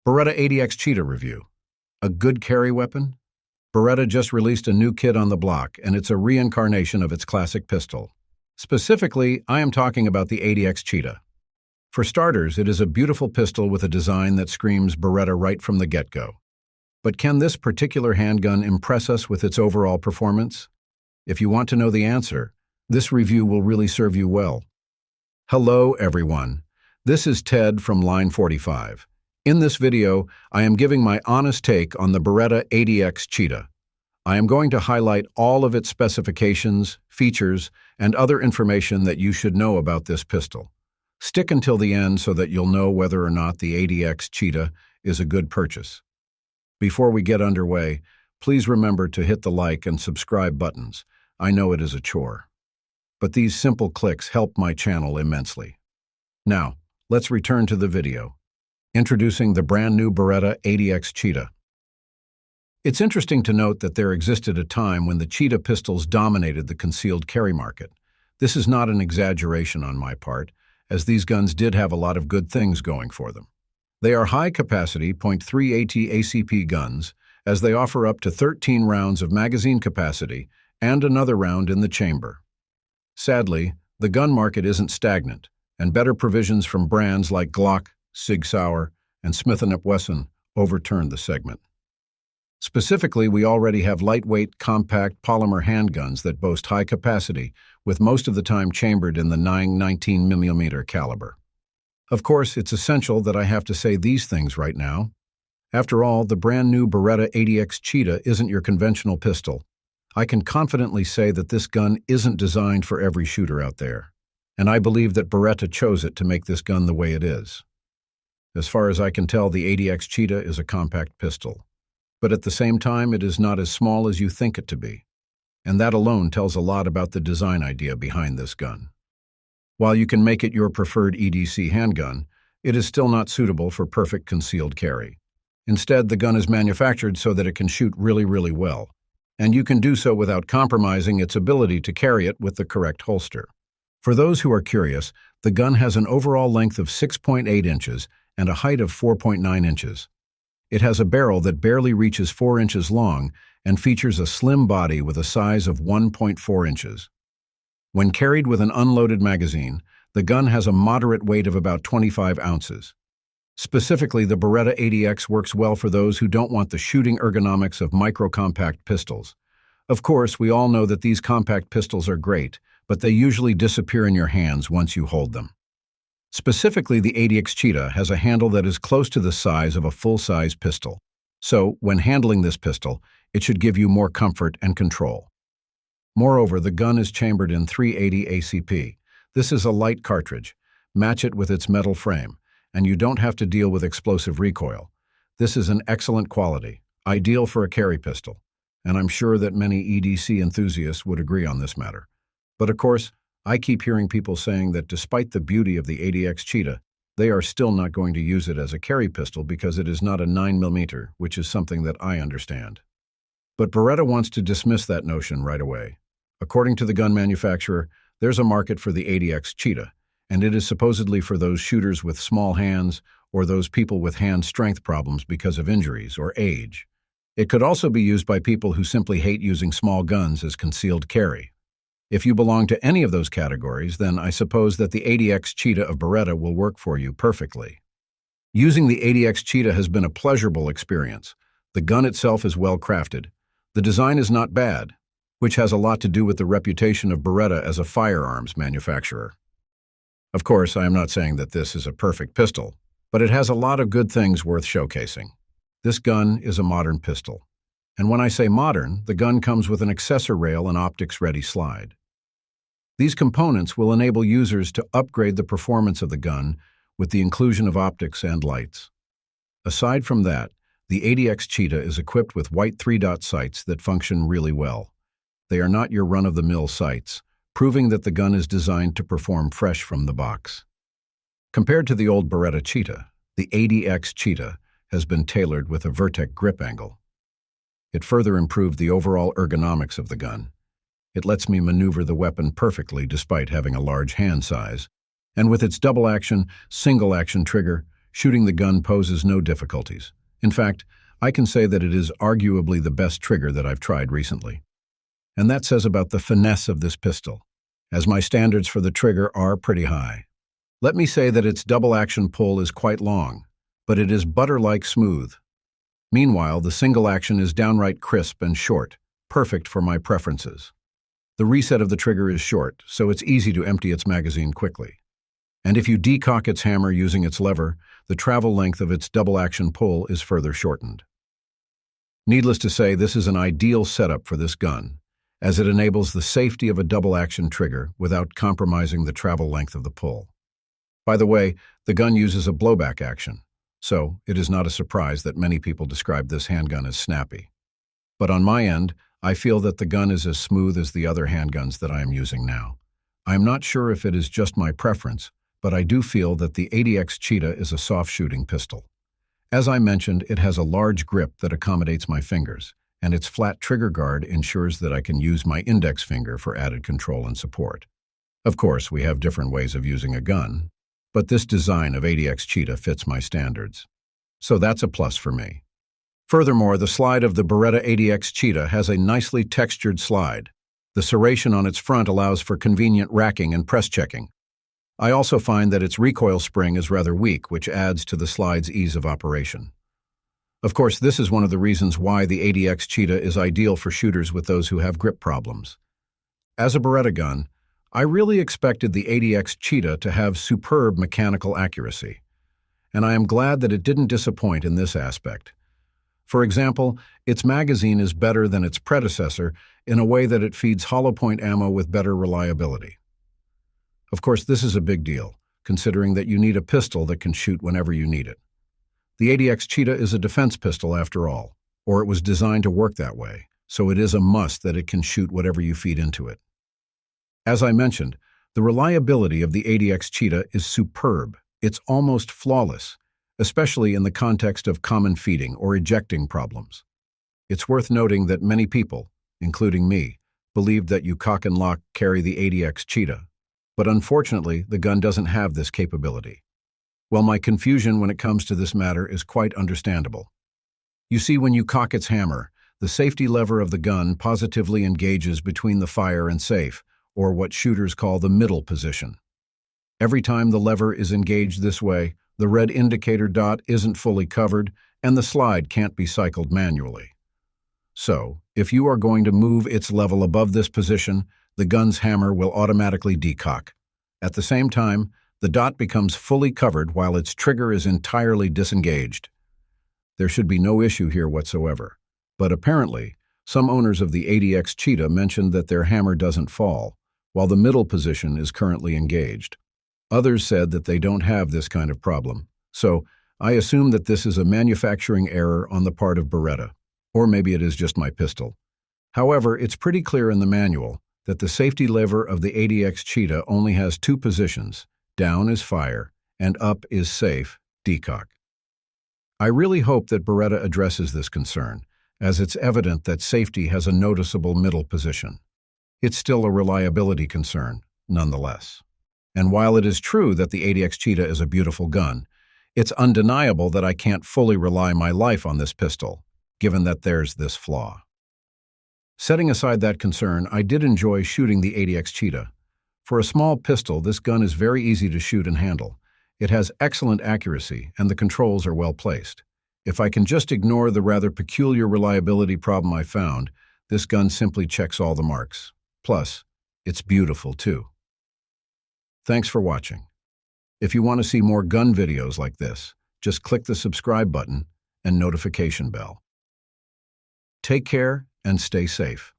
Beretta 80X Cheetah review. A good carry weapon? Beretta just released a new kit on the block, and it's a reincarnation of its classic pistol. Specifically, I am talking about the 80X Cheetah. For starters, it is a beautiful pistol with a design that screams Beretta right from the get-go. But can this particular handgun impress us with its overall performance? If you want to know the answer, this review will really serve you well. Hello, everyone. This is Ted from Line45. In this video, I am giving my honest take on the Beretta 80X Cheetah. I am going to highlight all of its specifications, features, and other information that you should know about this pistol. Stick until the end so that you'll know whether or not the 80X Cheetah is a good purchase. Before we get underway, please remember to hit the like and subscribe buttons. I know it is a chore. But these simple clicks help my channel immensely. Now, let's return to the video. Introducing the brand new Beretta 80X Cheetah. It's interesting to note that there existed a time when the Cheetah pistols dominated the concealed carry market. This is not an exaggeration on my part, as these guns did have a lot of good things going for them. They are high-capacity .380 ACP guns, as they offer up to 13 rounds of magazine capacity and another round in the chamber. Sadly, the gun market isn't stagnant, and better provisions from brands like Glock, Sig Sauer, and Smith & Wesson overturned the segment. Specifically, we already have lightweight, compact polymer handguns that boast high capacity, with most of the time chambered in the 19mm caliber. Of course, it's essential that I have to say these things right now. After all, the brand new Beretta 80X Cheetah isn't your conventional pistol. I can confidently say that this gun isn't designed for every shooter out there, and I believe that Beretta chose it to make this gun the way it is. As far as I can tell, the 80X Cheetah is a compact pistol. But at the same time, it is not as small as you think it to be. And that alone tells a lot about the design idea behind this gun. While you can make it your preferred EDC handgun, it is still not suitable for perfect concealed carry. Instead, the gun is manufactured so that it can shoot really well. And you can do so without compromising its ability to carry it with the correct holster. For those who are curious, the gun has an overall length of 6.8 inches and a height of 4.9 inches. It has a barrel that barely reaches 4 inches long and features a slim body with a size of 1.4 inches. When carried with an unloaded magazine, the gun has a moderate weight of about 25 ounces. Specifically, the Beretta 80X works well for those who don't want the shooting ergonomics of micro-compact pistols. Of course, we all know that these compact pistols are great, but they usually disappear in your hands once you hold them. Specifically, the 80X Cheetah has a handle that is close to the size of a full-size pistol. So, when handling this pistol, it should give you more comfort and control. Moreover, the gun is chambered in .380 ACP. This is a light cartridge. Match it with its metal frame, and you don't have to deal with explosive recoil. This is an excellent quality, ideal for a carry pistol, and I'm sure that many EDC enthusiasts would agree on this matter. But of course, I keep hearing people saying that despite the beauty of the 80X Cheetah, they are still not going to use it as a carry pistol because it is not a 9mm, which is something that I understand. But Beretta wants to dismiss that notion right away. According to the gun manufacturer, there's a market for the 80X Cheetah, and it is supposedly for those shooters with small hands or those people with hand strength problems because of injuries or age. It could also be used by people who simply hate using small guns as concealed carry. If you belong to any of those categories, then I suppose that the 80X Cheetah of Beretta will work for you perfectly. Using the 80X Cheetah has been a pleasurable experience. The gun itself is well crafted. The design is not bad, which has a lot to do with the reputation of Beretta as a firearms manufacturer. Of course, I am not saying that this is a perfect pistol, but it has a lot of good things worth showcasing. This gun is a modern pistol. And when I say modern, the gun comes with an accessor rail and optics-ready slide. These components will enable users to upgrade the performance of the gun with the inclusion of optics and lights. Aside from that, the 80X Cheetah is equipped with white 3-dot sights that function really well. They are not your run-of-the-mill sights, proving that the gun is designed to perform fresh from the box. Compared to the old Beretta Cheetah, the 80X Cheetah has been tailored with a Vertec grip angle. It further improved the overall ergonomics of the gun. It lets me maneuver the weapon perfectly despite having a large hand size, and with its double-action, single-action trigger, shooting the gun poses no difficulties. In fact, I can say that it is arguably the best trigger that I've tried recently. And that says about the finesse of this pistol, as my standards for the trigger are pretty high. Let me say that its double-action pull is quite long, but it is butter-like smooth. Meanwhile, the single action is downright crisp and short, perfect for my preferences. The reset of the trigger is short, so it's easy to empty its magazine quickly. And if you decock its hammer using its lever, the travel length of its double-action pull is further shortened. Needless to say, this is an ideal setup for this gun, as it enables the safety of a double-action trigger without compromising the travel length of the pull. By the way, the gun uses a blowback action, so it is not a surprise that many people describe this handgun as snappy. But on my end, I feel that the gun is as smooth as the other handguns that I am using now. I am not sure if it is just my preference, but I do feel that the 80X Cheetah is a soft-shooting pistol. As I mentioned, it has a large grip that accommodates my fingers, and its flat trigger guard ensures that I can use my index finger for added control and support. Of course, we have different ways of using a gun, but this design of 80X Cheetah fits my standards. So that's a plus for me. Furthermore, the slide of the Beretta 80X Cheetah has a nicely textured slide. The serration on its front allows for convenient racking and press checking. I also find that its recoil spring is rather weak, which adds to the slide's ease of operation. Of course, this is one of the reasons why the 80X Cheetah is ideal for shooters with those who have grip problems. As a Beretta gun, I really expected the 80X Cheetah to have superb mechanical accuracy, and I am glad that it didn't disappoint in this aspect. For example, its magazine is better than its predecessor in a way that it feeds hollow point ammo with better reliability. Of course, this is a big deal, considering that you need a pistol that can shoot whenever you need it. The 80X Cheetah is a defense pistol after all, or it was designed to work that way, so it is a must that it can shoot whatever you feed into it. As I mentioned, the reliability of the 80X Cheetah is superb. It's almost flawless, especially in the context of common feeding or ejecting problems. It's worth noting that many people, including me, believed that you cock and lock carry the 80X Cheetah, but unfortunately, the gun doesn't have this capability. Well, my confusion when it comes to this matter is quite understandable. You see, when you cock its hammer, the safety lever of the gun positively engages between the fire and safe, or what shooters call the middle position. Every time the lever is engaged this way, the red indicator dot isn't fully covered, and the slide can't be cycled manually. So, if you are going to move its level above this position, the gun's hammer will automatically decock. At the same time, the dot becomes fully covered while its trigger is entirely disengaged. There should be no issue here whatsoever. But apparently, some owners of the 80X Cheetah mentioned that their hammer doesn't fall, while the middle position is currently engaged. Others said that they don't have this kind of problem, so I assume that this is a manufacturing error on the part of Beretta, or maybe it is just my pistol. However, it's pretty clear in the manual that the safety lever of the 80X Cheetah only has two positions: down is fire, and up is safe, decock. I really hope that Beretta addresses this concern, as it's evident that safety has a noticeable middle position. It's still a reliability concern, nonetheless. And while it is true that the 80X Cheetah is a beautiful gun, it's undeniable that I can't fully rely my life on this pistol, given that there's this flaw. Setting aside that concern, I did enjoy shooting the 80X Cheetah. For a small pistol, this gun is very easy to shoot and handle. It has excellent accuracy, and the controls are well placed. If I can just ignore the rather peculiar reliability problem I found, this gun simply checks all the marks. Plus, it's beautiful too. Thanks for watching. If you want to see more gun videos like this, just click the subscribe button and notification bell. Take care and stay safe.